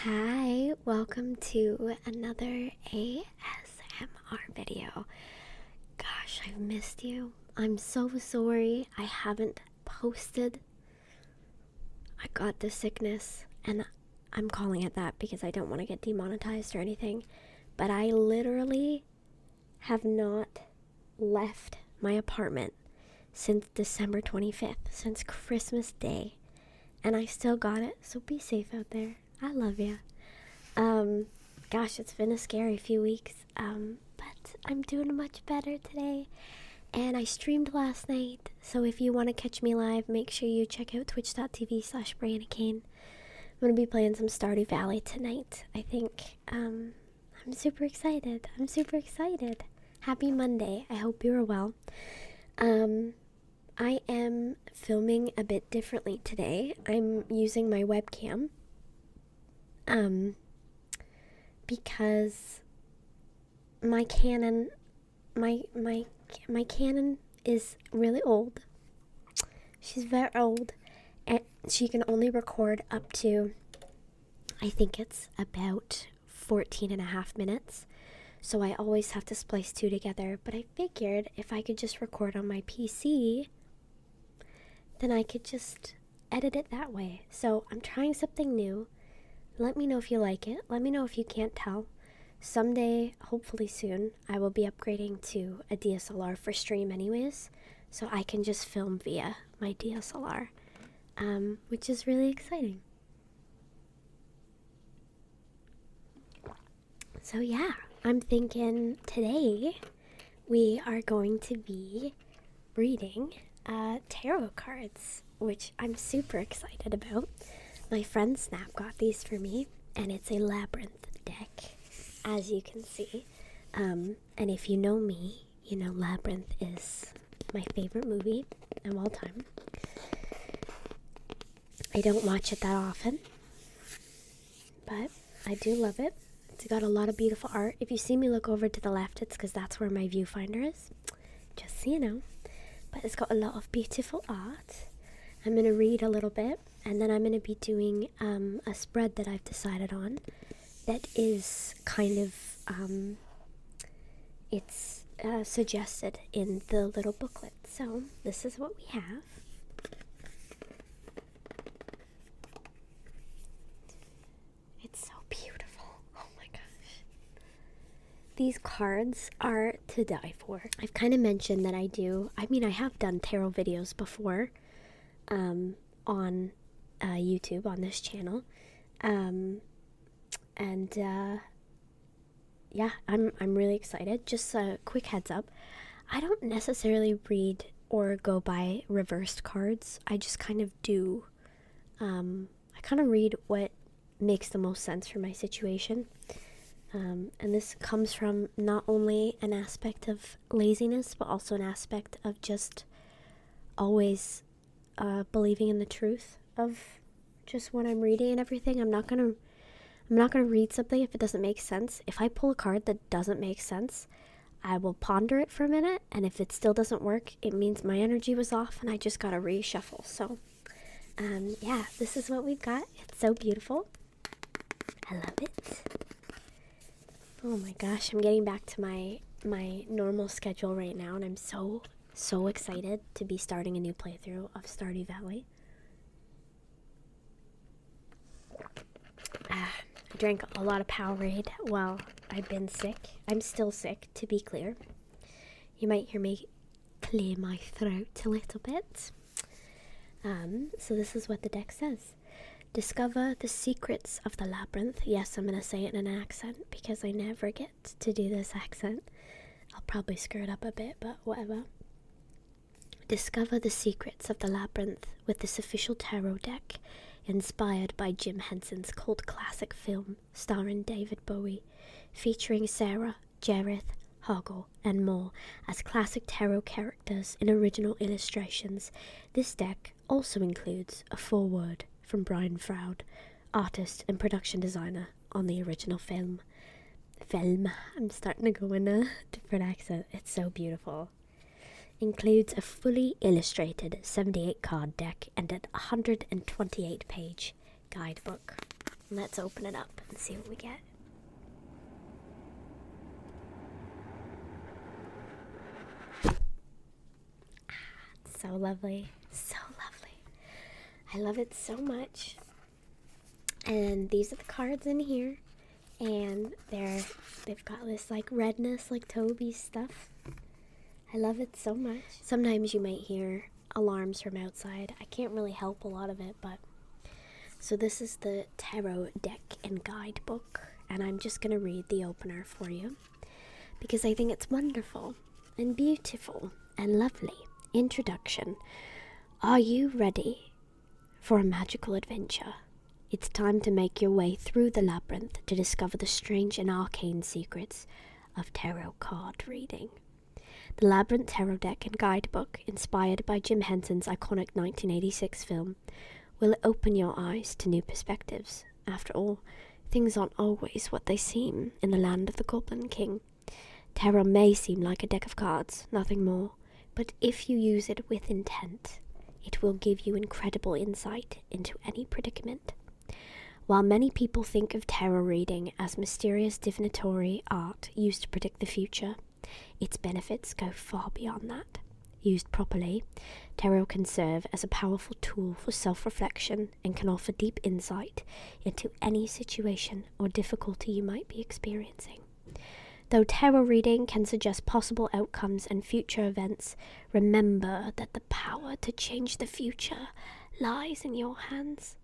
Hi, welcome to another ASMR video. Gosh, I've missed you. I'm so sorry I haven't posted. I got the sickness, and I'm calling it that because I don't want to get demonetized or anything, but I literally have not left my apartment since December 25th, since Christmas Day, and I still got it, so be safe out there. I love you. Gosh, it's been a scary few weeks, but I'm doing much better today, and I streamed last night, so if you want to catch me live, make sure you check out twitch.tv/BreeAnnaKane. I'm going to be playing some Stardew Valley tonight, I think. I'm super excited. Happy Monday. I hope you're well. I am filming a bit differently today. I'm using my webcam. Because my Canon is really old. She's very old, and she can only record up to, I think it's about 14 and a half minutes. So I always have to splice two together, but I figured if I could just record on my PC, then I could just edit it that way. So I'm trying something new. Let me know if you like it. Let me know if you can't tell. Someday, hopefully soon, I will be upgrading to a DSLR for stream anyways, so I can just film via my DSLR, which is really exciting. So yeah, I'm thinking today we are going to be reading tarot cards, which I'm super excited about. My friend Snap got these for me, and it's a Labyrinth deck, as you can see. And if you know me, you know Labyrinth is my favorite movie of all time. I don't watch it that often, but I do love it. It's got a lot of beautiful art. If you see me look over to the left, it's because that's where my viewfinder is, just so you know. But it's got a lot of beautiful art. I'm going to read a little bit, and then I'm going to be doing a spread that I've decided on that is kind of, it's suggested in the little booklet. So this is what we have. It's so beautiful. Oh my gosh. These cards are to die for. I've kind of mentioned that I have done tarot videos before. On YouTube on this channel, yeah, I'm really excited. Just a quick heads up, I don't necessarily read or go by reversed cards. I just kind of do. I kind of read what makes the most sense for my situation, and this comes from not only an aspect of laziness, but also an aspect of just always believing in the truth of just what I'm reading and everything. I'm not gonna read something if it doesn't make sense. If I pull a card that doesn't make sense, I will ponder it for a minute, and if it still doesn't work, it means my energy was off and I just gotta reshuffle. So yeah, this is what we've got. It's so beautiful. I love it. Oh my gosh, I'm getting back to my normal schedule right now, and I'm so excited to be starting a new playthrough of Stardew Valley. I drank a lot of Powerade while I've been sick. I'm still sick, to be clear. You might hear me clear my throat a little bit. So this is what the deck says. Discover the secrets of the labyrinth. Yes, I'm going to say it in an accent because I never get to do this accent. I'll probably screw it up a bit, but whatever. Discover the secrets of the labyrinth with this official tarot deck, inspired by Jim Henson's cult classic film starring David Bowie, featuring Sarah, Jareth, Hoggle, and more as classic tarot characters in original illustrations. This deck also includes a foreword from Brian Froud, artist and production designer on the original film. I'm starting to go in a different accent. It's so beautiful. Includes a fully illustrated 78 card deck and a 128 page guidebook. Let's open it up and see what we get. So lovely. So lovely. I love it so much. And these are the cards in here. And they've got this like redness, like Toby's stuff. I love it so much. Sometimes you might hear alarms from outside. I can't really help a lot of it, but... So this is the tarot deck and guidebook. And I'm just going to read the opener for you, because I think it's wonderful and beautiful and lovely. Introduction. Are you ready for a magical adventure? It's time to make your way through the labyrinth to discover the strange and arcane secrets of tarot card reading. The Labyrinth Tarot deck and guidebook, inspired by Jim Henson's iconic 1986 film, will open your eyes to new perspectives. After all, things aren't always what they seem in the land of the Goblin King. Tarot may seem like a deck of cards, nothing more, but if you use it with intent, it will give you incredible insight into any predicament. While many people think of tarot reading as mysterious divinatory art used to predict the future, its benefits go far beyond that. Used properly, tarot can serve as a powerful tool for self-reflection and can offer deep insight into any situation or difficulty you might be experiencing. Though tarot reading can suggest possible outcomes and future events, remember that the power to change the future lies in your hands.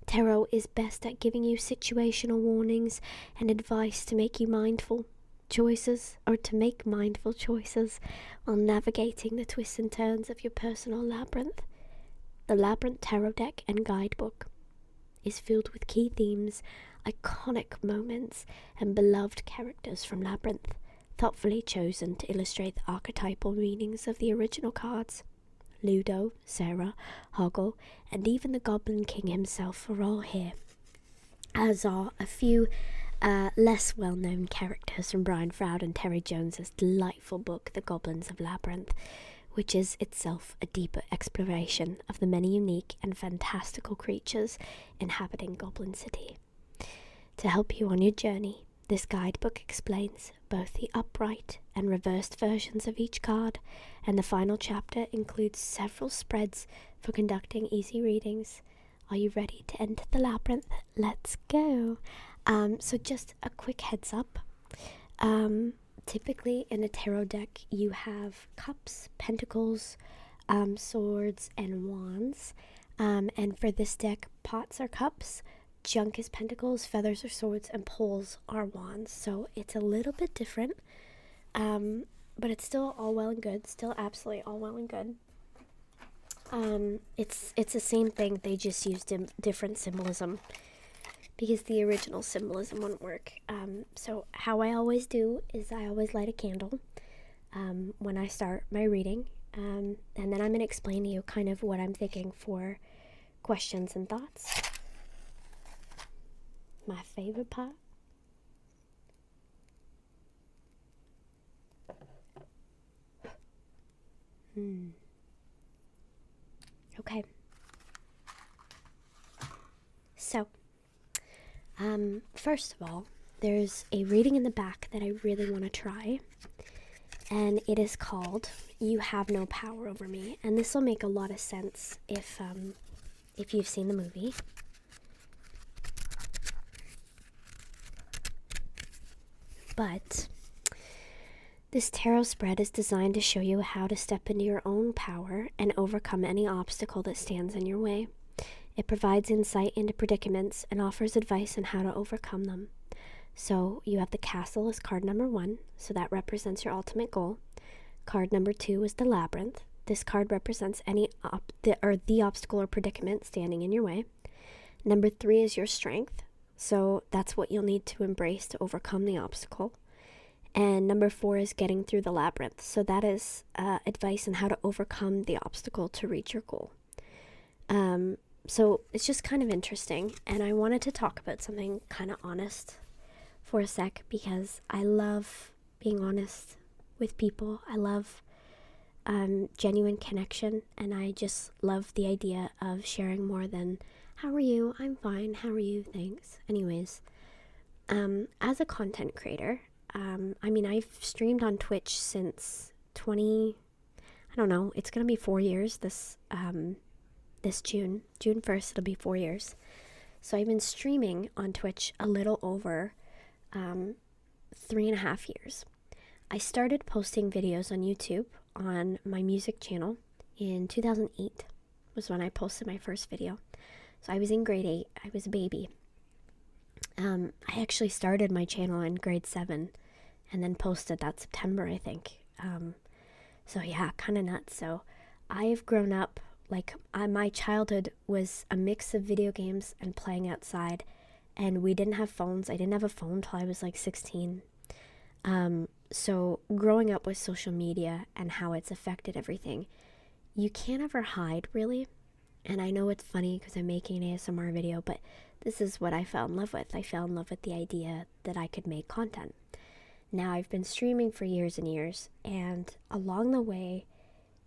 Tarot is best at giving you situational warnings and advice to make you mindful choices while navigating the twists and turns of your personal labyrinth. The Labyrinth Tarot deck and guidebook is filled with key themes, iconic moments, and beloved characters from Labyrinth, thoughtfully chosen to illustrate the archetypal meanings of the original cards. Ludo, Sarah, Hoggle, and even the Goblin King himself are all here, as are a few less well-known characters from Brian Froud and Terry Jones's delightful book, The Goblins of Labyrinth, which is itself a deeper exploration of the many unique and fantastical creatures inhabiting Goblin City. To help you on your journey, this guidebook explains both the upright and reversed versions of each card, and the final chapter includes several spreads for conducting easy readings. Are you ready to enter the labyrinth? Let's go! So just a quick heads up. Typically in a tarot deck you have cups, pentacles, swords, and wands. And for this deck, pots are cups, junk is pentacles, feathers are swords, and poles are wands. So it's a little bit different, but it's still all well and good. Still absolutely all well and good. It's the same thing. They just used different symbolism, because the original symbolism wouldn't work. So how I always do is I always light a candle when I start my reading, and then I'm going to explain to you kind of what I'm thinking for questions and thoughts. My favorite part. Okay. So, first of all, there's a reading in the back that I really want to try, and it is called You Have No Power Over Me, and this will make a lot of sense if you've seen the movie. But this tarot spread is designed to show you how to step into your own power and overcome any obstacle that stands in your way. It provides insight into predicaments and offers advice on how to overcome them. So you have the castle as card number 1, so that represents your ultimate goal. Card number 2 is the labyrinth. This card represents any the obstacle or predicament standing in your way. Number 3 is your strength, so that's what you'll need to embrace to overcome the obstacle. And number 4 is getting through the labyrinth, so that is advice on how to overcome the obstacle to reach your goal. So it's just kind of interesting, and I wanted to talk about something kind of honest for a sec, because I love being honest with people. I love genuine connection, and I just love the idea of sharing more than How are you? I'm fine. How are you? Thanks. Anyways, as a content creator, I mean, I've streamed on Twitch since I don't know, it's gonna be 4 years this June 1st, it'll be 4 years. So I've been streaming on Twitch a little over 3.5 years. I started posting videos on YouTube on my music channel in 2008 was when I posted my first video. So I was in grade 8. I was a baby. I actually started my channel in grade 7 and then posted that September, I think. So yeah, kind of nuts. So I've grown up, like my childhood was a mix of video games and playing outside, and we didn't have phones. I didn't have a phone till I was like 16. So growing up with social media and how it's affected everything, you can't ever hide, really. And I know it's funny because I'm making an ASMR video, but this is what I fell in love with. I fell in love with the idea that I could make content. Now, I've been streaming for years and years, and along the way,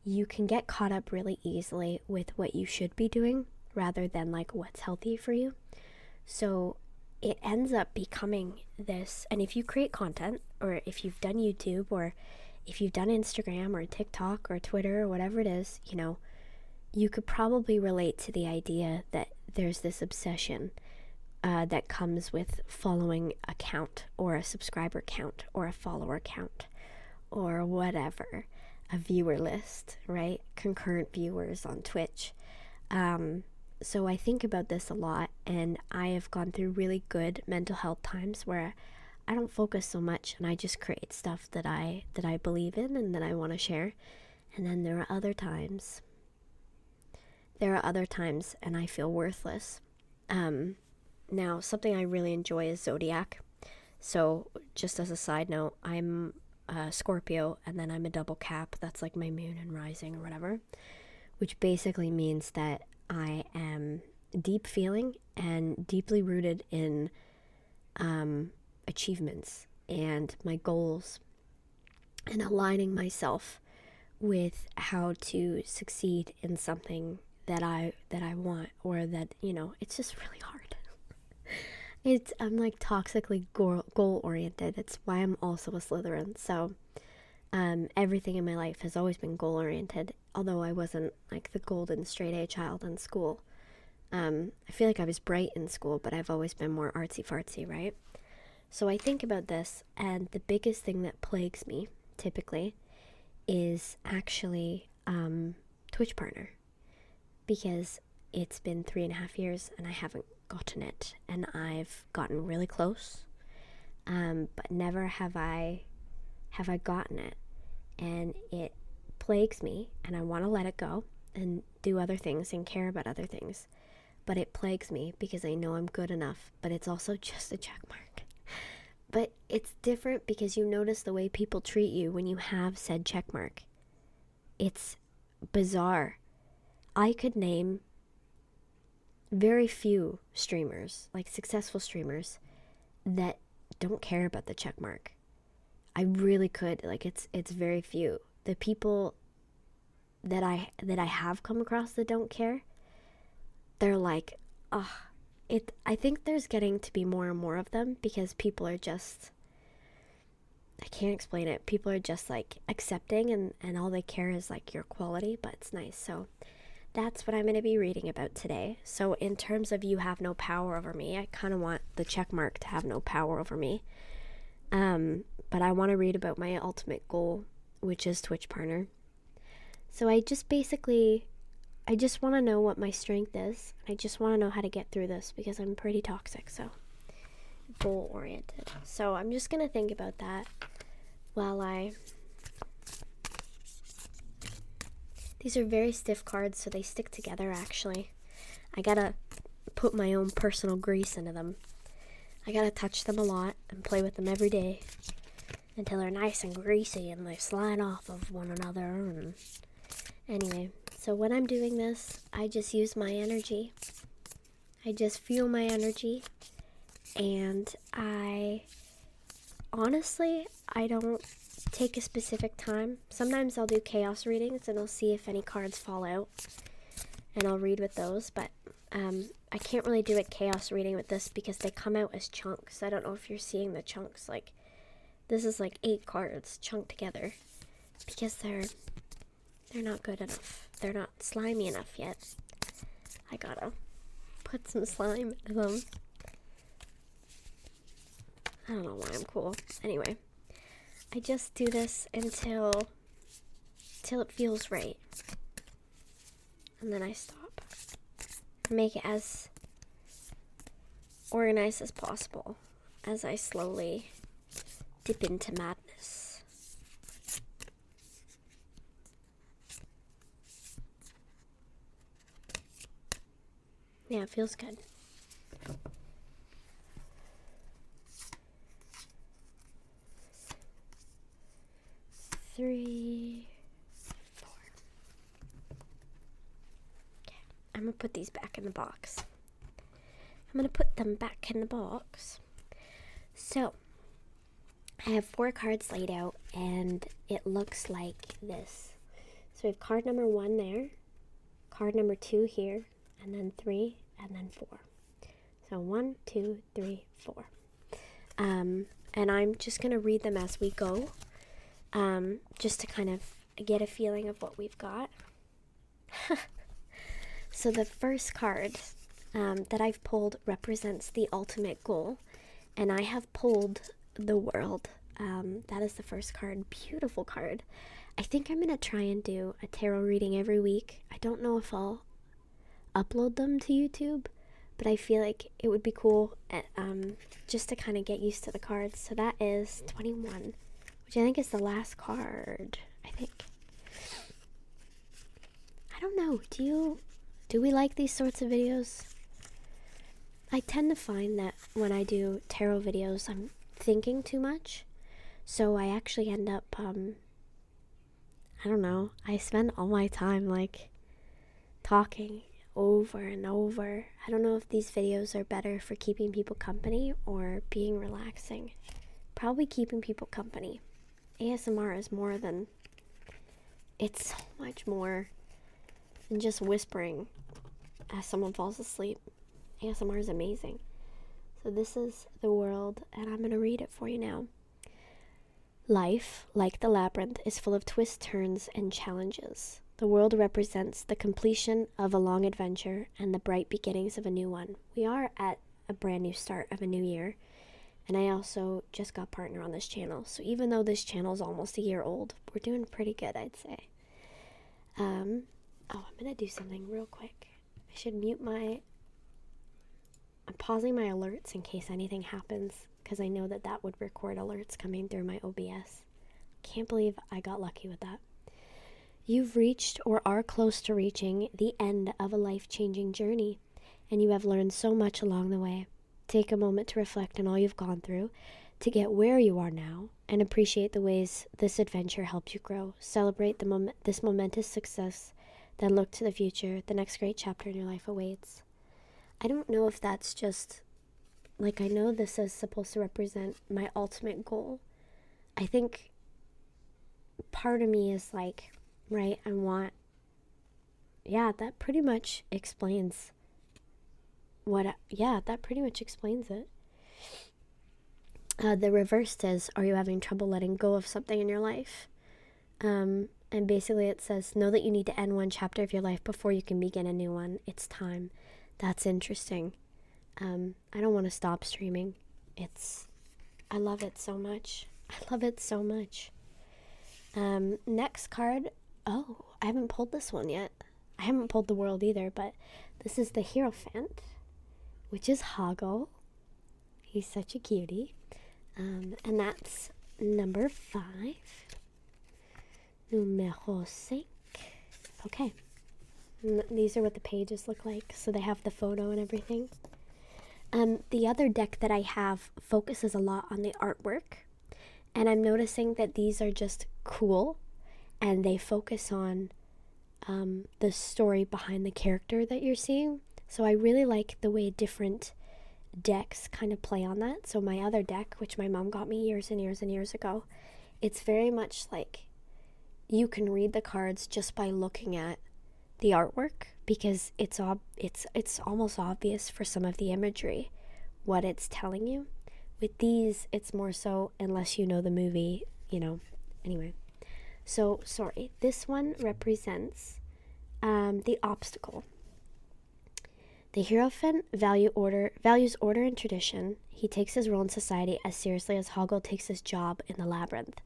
you can get caught up really easily with what you should be doing rather than like what's healthy for you. So it ends up becoming this, and if you create content, or if you've done YouTube, or if you've done Instagram or TikTok or Twitter or whatever it is, you know, you could probably relate to the idea that there's this obsession that comes with following a count, or a subscriber count, or a follower count, or whatever, a viewer list, right? Concurrent viewers on Twitch. So I think about this a lot, and I have gone through really good mental health times where I don't focus so much, and I just create stuff that I believe in and that I want to share. And then there are other times and I feel worthless. Now, something I really enjoy is Zodiac. So just as a side note, I'm a Scorpio, and then I'm a double cap. That's like my moon and rising or whatever, which basically means that I am deep feeling and deeply rooted in achievements and my goals, and aligning myself with how to succeed in something that I want, or that, you know, it's just really hard. I'm like toxically goal oriented. It's why I'm also a Slytherin. So everything in my life has always been goal oriented, although I wasn't like the golden straight A child in school. I feel like I was bright in school, but I've always been more artsy fartsy, right? So I think about this, and the biggest thing that plagues me typically is actually Twitch partner, because it's been 3.5 years and I haven't gotten it, and I've gotten really close, but never have I gotten it, and it plagues me, and I want to let it go and do other things and care about other things, but it plagues me because I know I'm good enough, but it's also just a check mark. But it's different because you notice the way people treat you when you have said check mark. It's bizarre. I could name very few streamers, like successful streamers, that don't care about the check mark. I really could. Like, it's very few. The people that I have come across that don't care, they're like, I think there's getting to be more and more of them, because people are just, I can't explain it. People are just like accepting, and all they care is like your quality, but it's nice. So that's what I'm going to be reading about today. So in terms of you have no power over me, I kind of want the check mark to have no power over me. But I want to read about my ultimate goal, which is Twitch partner. So I just want to know what my strength is. I just want to know how to get through this, because I'm pretty toxic, so goal oriented. So I'm just going to think about that while These are very stiff cards, so they stick together, actually. I gotta put my own personal grease into them. I gotta touch them a lot and play with them every day until they're nice and greasy and they slide off of one another. And anyway, so when I'm doing this, I just use my energy. I just feel my energy, and I don't take a specific time. Sometimes I'll do chaos readings and I'll see if any cards fall out, and I'll read with those, but I can't really do a chaos reading with this because they come out as chunks. I don't know if you're seeing the chunks. Like, this is like 8 cards chunked together because they're not good enough. They're not slimy enough yet. I gotta put some slime in them. I don't know why I'm cool. Anyway, I just do this until it feels right. And then I stop. Make it as organized as possible as I slowly dip into madness. Yeah, it feels good. Three, four. Okay, I'm gonna put these back in the box. I'm gonna put them back in the box. So, I have 4 cards laid out, and it looks like this. So we have card number 1 there, card number 2 here, and then 3, and then 4. So 1, 2, 3, 4. And I'm just gonna read them as we go, just to kind of get a feeling of what we've got. So the first card that I've pulled represents the ultimate goal, and I have pulled the world. That is the first card. Beautiful card. I think I'm gonna try and do a tarot reading every week. I don't know if I'll upload them to YouTube, but I feel like it would be cool just to kind of get used to the cards. So that is 21, which I think is the last card. I think. I don't know. Do we like these sorts of videos? I tend to find that when I do tarot videos, I'm thinking too much. So I actually end up, I don't know, I spend all my time, like, talking over and over. I don't know if these videos are better for keeping people company or being relaxing. Probably keeping people company. ASMR is more than, it's so much more than just whispering as someone falls asleep. ASMR is amazing. So this is the world, and I'm going to read it for you now. Life, like the labyrinth, is full of twists, turns, and challenges. The world represents the completion of a long adventure and the bright beginnings of a new one. We are at a brand new start of a new year, and I also just got partner on this channel. So even though this channel is almost a year old, we're doing pretty good, I'd say. I'm going to do something real quick. I should mute I'm pausing my alerts in case anything happens, because I know that would record alerts coming through my OBS. Can't believe I got lucky with that. You've reached or are close to reaching the end of a life-changing journey, and you have learned so much along the way. Take a moment to reflect on all you've gone through to get where you are now, and appreciate the ways this adventure helped you grow. Celebrate this momentous success, then look to the future. The next great chapter in your life awaits. I don't know if that's just, like, I know this is supposed to represent my ultimate goal. I think part of me is like, right, that pretty much explains that pretty much explains it. The reverse says, are you having trouble letting go of something in your life? And basically it says, know that you need to end one chapter of your life before you can begin a new one. It's time. That's interesting. I don't want to stop streaming. I love it so much. Next card. Oh, I haven't pulled this one yet. I haven't pulled the world either, but this is the Hierophant, which is Hoggle. He's such a cutie. And that's number 5. Numero 5. Okay. And these are what the pages look like. So they have the photo and everything. The other deck that I have focuses a lot on the artwork. And I'm noticing that these are just cool. And they focus on the story behind the character that you're seeing. So I really like the way different decks kind of play on that. So my other deck, which my mom got me years and years and years ago, it's very much like you can read the cards just by looking at the artwork, because it's almost obvious for some of the imagery what it's telling you. With these, it's more so unless you know the movie, Anyway, so sorry. This one represents the obstacle. The Hierophant values order and tradition. He takes his role in society as seriously as Hoggle takes his job in the Labyrinth.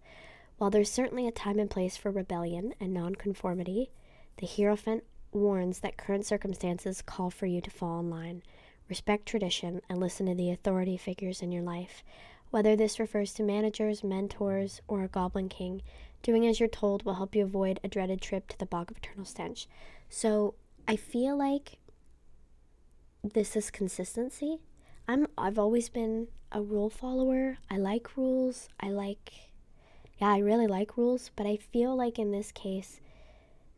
While there's certainly a time and place for rebellion and nonconformity, the Hierophant warns that current circumstances call for you to fall in line. Respect tradition and listen to the authority figures in your life. Whether this refers to managers, mentors, or a Goblin King, doing as you're told will help you avoid a dreaded trip to the Bog of Eternal Stench. So I feel like this is consistency. I've always been a rule follower. I like rules. I really like rules, but I feel like in this case,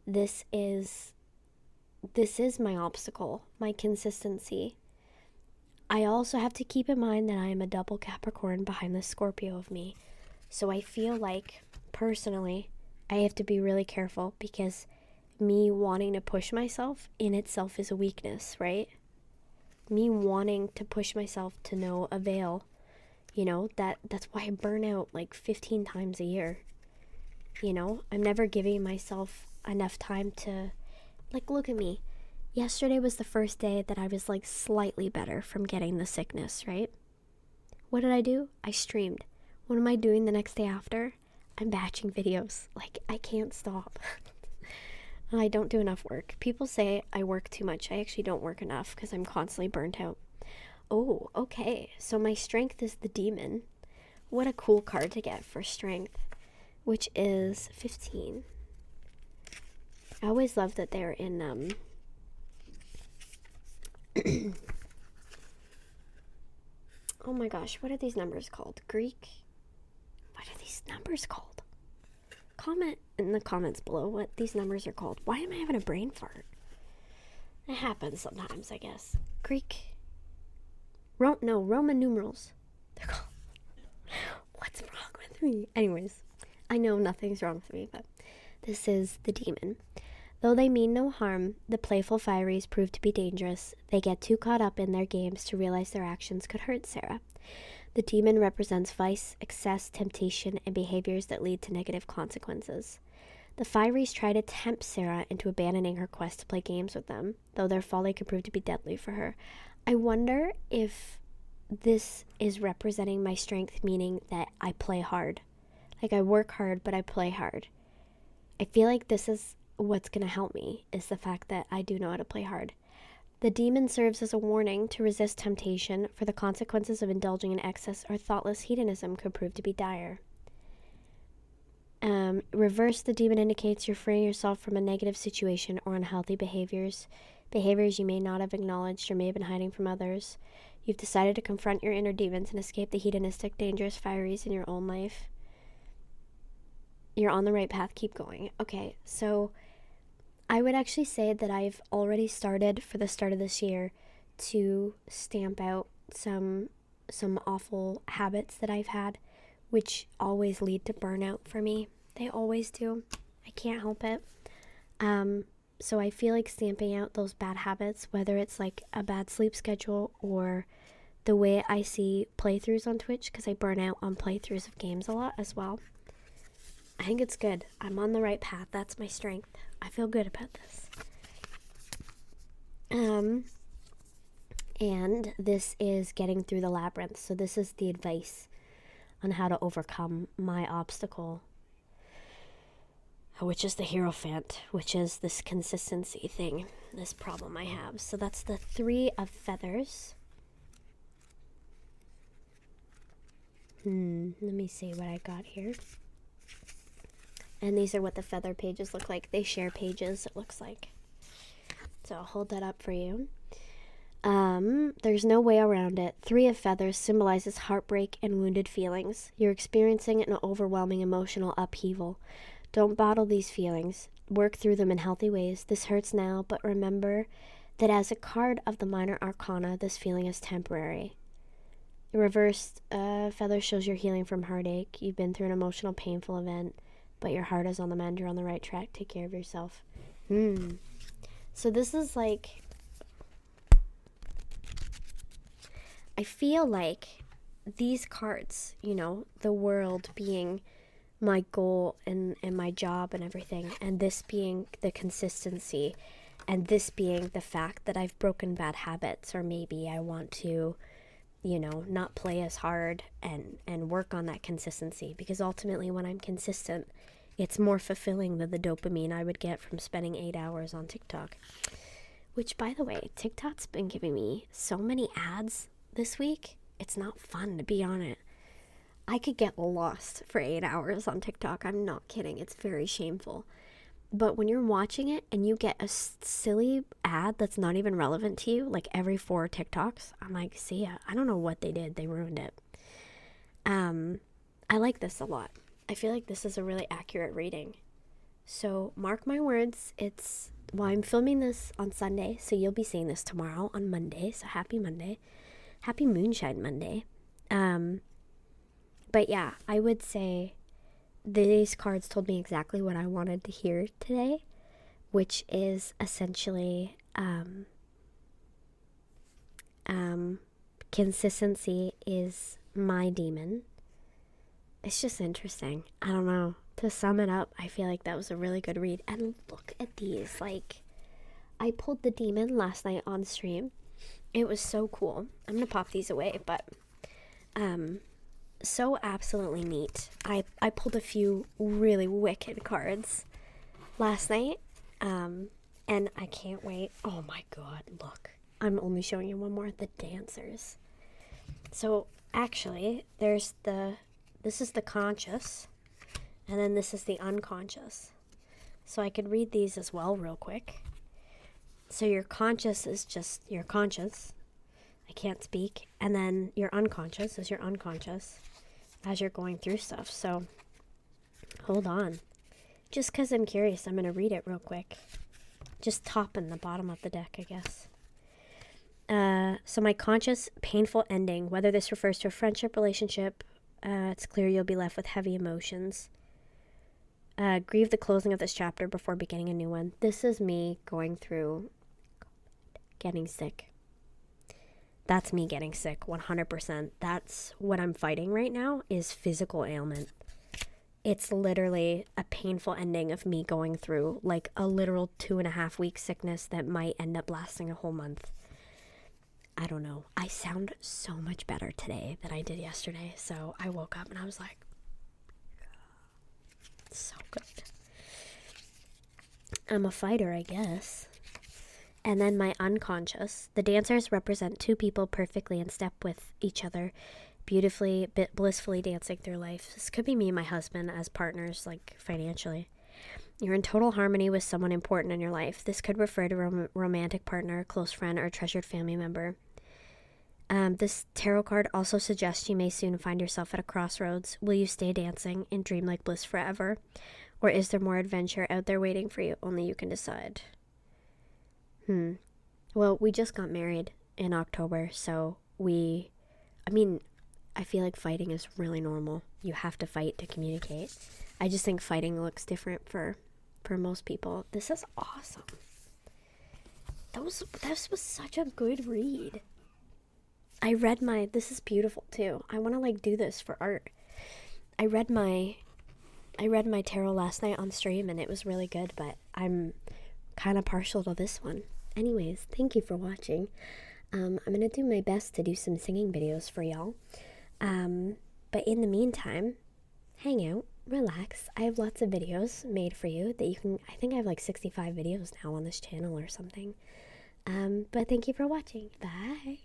this is my obstacle, my consistency. I also have to keep in mind that I am a double Capricorn behind the Scorpio of me. So I feel like, personally, I have to be really careful, because me wanting to push myself in itself is a weakness, right? Me wanting to push myself to no avail, that's why I burn out like 15 times a year. I'm never giving myself enough time to, look at me. Yesterday was the first day that I was slightly better from getting the sickness, right? What did I do? I streamed. What am I doing the next day after? I'm batching videos. I can't stop. I don't do enough work. People say I work too much. I actually don't work enough because I'm constantly burnt out. Oh, okay. So my strength is the demon. What a cool card to get for strength, which is 15. I always love that they're in, oh my gosh, what are these numbers called? Greek? What are these numbers called? Comment in the comments below what these numbers are called. Why am I having a brain fart? It happens sometimes, I guess. Greek? Roman numerals. They're called. What's wrong with me? Anyways, I know nothing's wrong with me, but this is the demon. Though they mean no harm, the playful Fieries prove to be dangerous. They get too caught up in their games to realize their actions could hurt Sarah. The demon represents vice, excess, temptation, and behaviors that lead to negative consequences. The Fieries try to tempt Sarah into abandoning her quest to play games with them, though their folly could prove to be deadly for her. I wonder if this is representing my strength, meaning that I play hard. I work hard, but I play hard. I feel like this is what's going to help me, is the fact that I do know how to play hard. The demon serves as a warning to resist temptation, for the consequences of indulging in excess or thoughtless hedonism could prove to be dire. Reverse, the demon indicates you're freeing yourself from a negative situation or unhealthy behaviors you may not have acknowledged or may have been hiding from others. You've decided to confront your inner demons and escape the hedonistic, dangerous Fieries in your own life. You're on the right path. Keep going. Okay, so I would actually say that I've already started, for the start of this year, to stamp out some awful habits that I've had, which always lead to burnout for me. They always do. I can't help it. So I feel like stamping out those bad habits, whether it's a bad sleep schedule or the way I see playthroughs on Twitch, because I burn out on playthroughs of games a lot as well. I think it's good. I'm on the right path. That's my strength. I feel good about this. And this is getting through the labyrinth. So this is the advice on how to overcome my obstacle, which is the Hierophant, which is this consistency thing, this problem I have. So that's the 3 of feathers. Let me see what I got here. And these are what the feather pages look like. They share pages, it looks like. So I'll hold that up for you. There's no way around it. 3 of feathers symbolizes heartbreak and wounded feelings. You're experiencing an overwhelming emotional upheaval. Don't bottle these feelings. Work through them in healthy ways. This hurts now, but remember that as a card of the minor arcana, this feeling is temporary. The reversed feather shows you're healing from heartache. You've been through an emotional, painful event, but your heart is on the mend. You're on the right track. Take care of yourself. So this is like, I feel like these cards, you know, the world being my goal and my job and everything, and this being the consistency, and this being the fact that I've broken bad habits, or maybe I want to, you know, not play as hard and work on that consistency, because ultimately when I'm consistent, it's more fulfilling than the dopamine I would get from spending 8 hours on TikTok. Which, by the way, TikTok's been giving me so many ads this week. It's not fun to be on it. I could get lost for 8 hours on TikTok. I'm not kidding. It's very shameful. But when you're watching it and you get a silly ad that's not even relevant to you, like every 4 TikToks, I'm like, see ya. I don't know what they did. They ruined it. I like this a lot. I feel like this is a really accurate reading. So mark my words. Well, I'm filming this on Sunday, so you'll be seeing this tomorrow on Monday. So happy Monday. Happy Moonshine Monday. But yeah, I would say these cards told me exactly what I wanted to hear today, which is essentially consistency is my demon. It's just interesting. I don't know. To sum it up, I feel like that was a really good read. And look at these. Like, I pulled the demon last night on stream. It was so cool. I'm going to pop these away, but so absolutely neat. I pulled a few really wicked cards last night, and I can't wait. Oh my god, look. I'm only showing you one more. The dancers. So, actually, this is the conscious, and then this is the unconscious. So I could read these as well real quick. So your conscious is just your conscious. I can't speak. And then your unconscious is your unconscious as you're going through stuff. So hold on. Just because I'm curious, I'm going to read it real quick. Just top and the bottom of the deck, I guess. So my conscious, painful ending, whether this refers to a friendship, relationship, it's clear you'll be left with heavy emotions. Grieve the closing of this chapter before beginning a new one. This is me going through getting sick. That's me getting sick, 100%. That's what I'm fighting right now, is physical ailment. It's literally a painful ending of me going through like a literal 2.5 week sickness that might end up lasting a whole month. I don't know. I sound so much better today than I did yesterday. So I woke up and I was like, so good. I'm a fighter, I guess. And then my unconscious. The dancers represent 2 people perfectly in step with each other, beautifully, blissfully dancing through life. This could be me and my husband as partners, like financially. You're in total harmony with someone important in your life. This could refer to a romantic partner, close friend, or treasured family member. This tarot card also suggests you may soon find yourself at a crossroads. Will you stay dancing and dream like bliss forever? Or is there more adventure out there waiting for you? Only you can decide. Well, we just got married in October, so I feel like fighting is really normal. You have to fight to communicate. I just think fighting looks different for most people. This is awesome. This was such a good read. This is beautiful too. I want to like do this for art. I read my tarot last night on stream and it was really good, but I'm kind of partial to this one. Anyways, thank you for watching. I'm going to do my best to do some singing videos for y'all. But in the meantime, hang out, relax. I have lots of videos made for you that you can, I think I have like 65 videos now on this channel or something. But thank you for watching. Bye.